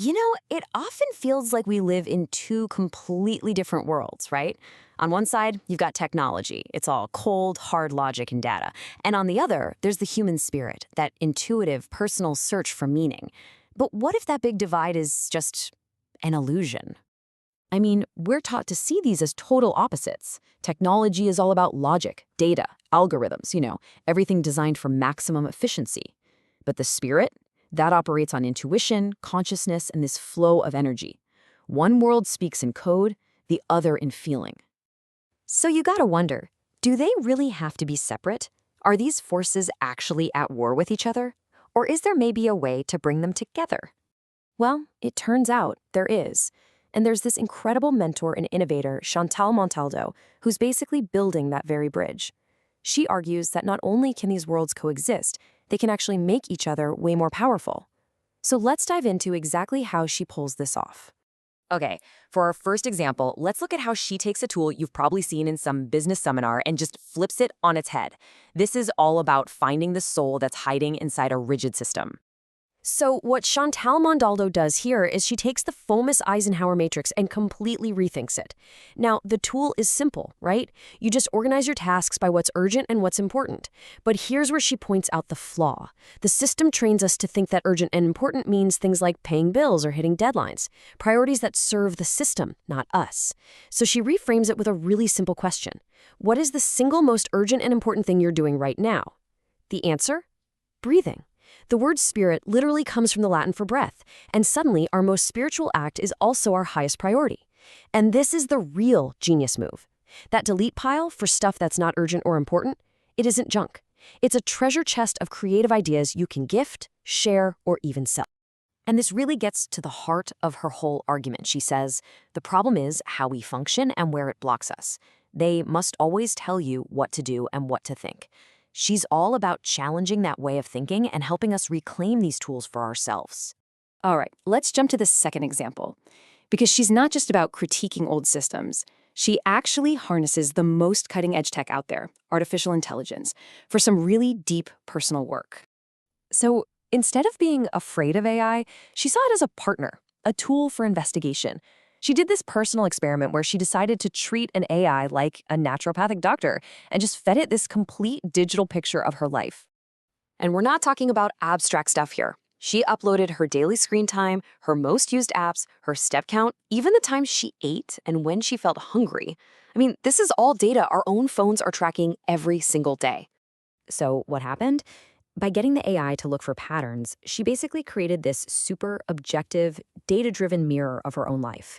It often feels like we live in two completely different worlds, right? On one side, you've got technology. It's all cold, hard logic and data. And on the other, there's the human spirit, that intuitive, personal search for meaning. But what if that big divide is just an illusion? I mean, we're taught to see these as total opposites. Technology is all about logic, data, algorithms, everything designed for maximum efficiency. But the spirit, that operates on intuition, consciousness, and this flow of energy. One world speaks in code, the other in feeling. So you gotta wonder, do they really have to be separate? Are these forces actually at war with each other? Or is there maybe a way to bring them together? Well, it turns out there is. And there's this incredible mentor and innovator, ChanTaL MonTaLdo, who's basically building that very bridge. She argues that not only can these worlds coexist, they can actually make each other way more powerful. So let's dive into exactly how she pulls this off. Okay, for our first example, let's look at how she takes a tool you've probably seen in some business seminar and just flips it on its head. This is all about finding the soul that's hiding inside a rigid system. So what ChanTaL MonTaLdo does here is she takes the famous Eisenhower matrix and completely rethinks it. Now, the tool is simple, right? You just organize your tasks by what's urgent and what's important. But here's where she points out the flaw. The system trains us to think that urgent and important means things like paying bills or hitting deadlines, priorities that serve the system, not us. So she reframes it with a really simple question. What is the single most urgent and important thing you're doing right now? The answer? Breathing. The word spirit literally comes from the Latin for breath, and suddenly our most spiritual act is also our highest priority. And this is the real genius move. That delete pile for stuff that's not urgent or important, it isn't junk. It's a treasure chest of creative ideas you can gift, share, or even sell. And this really gets to the heart of her whole argument. She says, the problem is how we function and where it blocks us. They must always tell you what to do and what to think. She's all about challenging that way of thinking and helping us reclaim these tools for ourselves. All right, let's jump to the second example. Because she's not just about critiquing old systems. She actually harnesses the most cutting-edge tech out there, artificial intelligence, for some really deep personal work. So instead of being afraid of AI, she saw it as a partner, a tool for investigation. She did this personal experiment where she decided to treat an AI like a naturopathic doctor and just fed it this complete digital picture of her life. And we're not talking about abstract stuff here. She uploaded her daily screen time, her most used apps, her step count, even the time she ate and when she felt hungry. I mean, this is all data our own phones are tracking every single day. So what happened? By getting the AI to look for patterns, she basically created this super objective, data-driven mirror of her own life.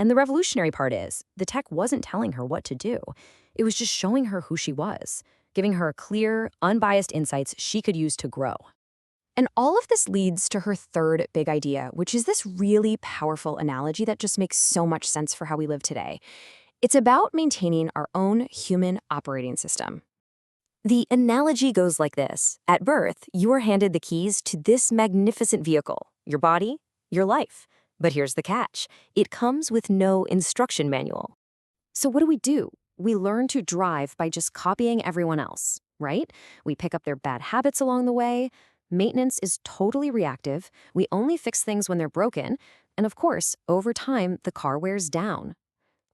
And the revolutionary part is, the tech wasn't telling her what to do. It was just showing her who she was, giving her clear, unbiased insights she could use to grow. And all of this leads to her third big idea, which is this really powerful analogy that just makes so much sense for how we live today. It's about maintaining our own human operating system. The analogy goes like this. At birth, you are handed the keys to this magnificent vehicle, your body, your life. But here's the catch. It comes with no instruction manual. So what do? We learn to drive by just copying everyone else, right? We pick up their bad habits along the way. Maintenance is totally reactive. We only fix things when they're broken. And of course, over time, the car wears down.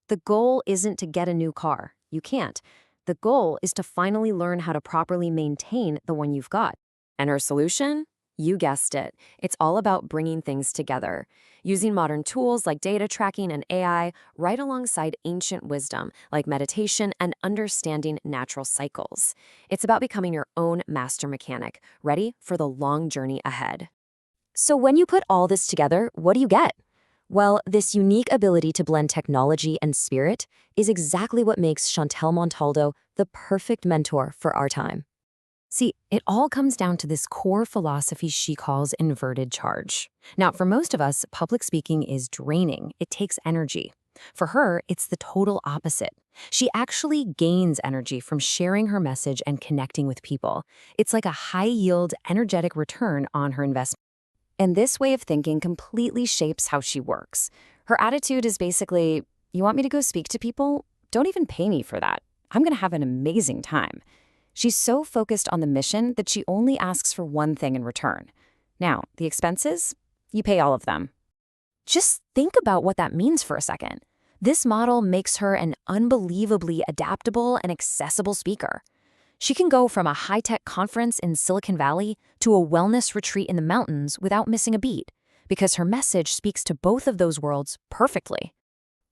The goal isn't to get a new car. You can't. The goal is to finally learn how to properly maintain the one you've got. And her solution? You guessed it. It's all about bringing things together, using modern tools like data tracking and AI right alongside ancient wisdom like meditation and understanding natural cycles. It's about becoming your own master mechanic, ready for the long journey ahead. So when you put all this together, what do you get? Well, this unique ability to blend technology and spirit is exactly what makes ChanTaL MonTaLdo the perfect mentor for our time. See, it all comes down to this core philosophy she calls inverted charge. Now, for most of us, public speaking is draining. It takes energy. For her, it's the total opposite. She actually gains energy from sharing her message and connecting with people. It's like a high-yield, energetic return on her investment. And this way of thinking completely shapes how she works. Her attitude is basically, you want me to go speak to people? Don't even pay me for that. I'm going to have an amazing time. She's so focused on the mission that she only asks for one thing in return. Now, the expenses? You pay all of them. Just think about what that means for a second. This model makes her an unbelievably adaptable and accessible speaker. She can go from a high-tech conference in Silicon Valley to a wellness retreat in the mountains without missing a beat, because her message speaks to both of those worlds perfectly.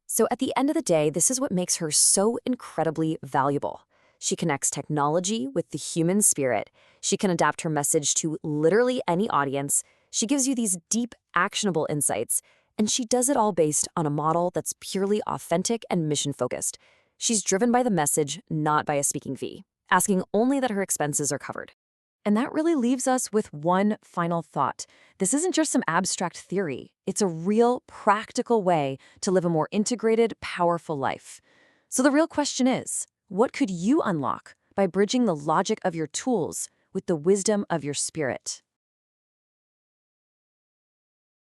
So at the end of the day, this is what makes her so incredibly valuable. She connects technology with the human spirit. She can adapt her message to literally any audience. She gives you these deep, actionable insights. And she does it all based on a model that's purely authentic and mission-focused. She's driven by the message, not by a speaking fee, asking only that her expenses are covered. And that really leaves us with one final thought. This isn't just some abstract theory. It's a real, practical way to live a more integrated, powerful life. So the real question is, what could you unlock by bridging the logic of your tools with the wisdom of your spirit?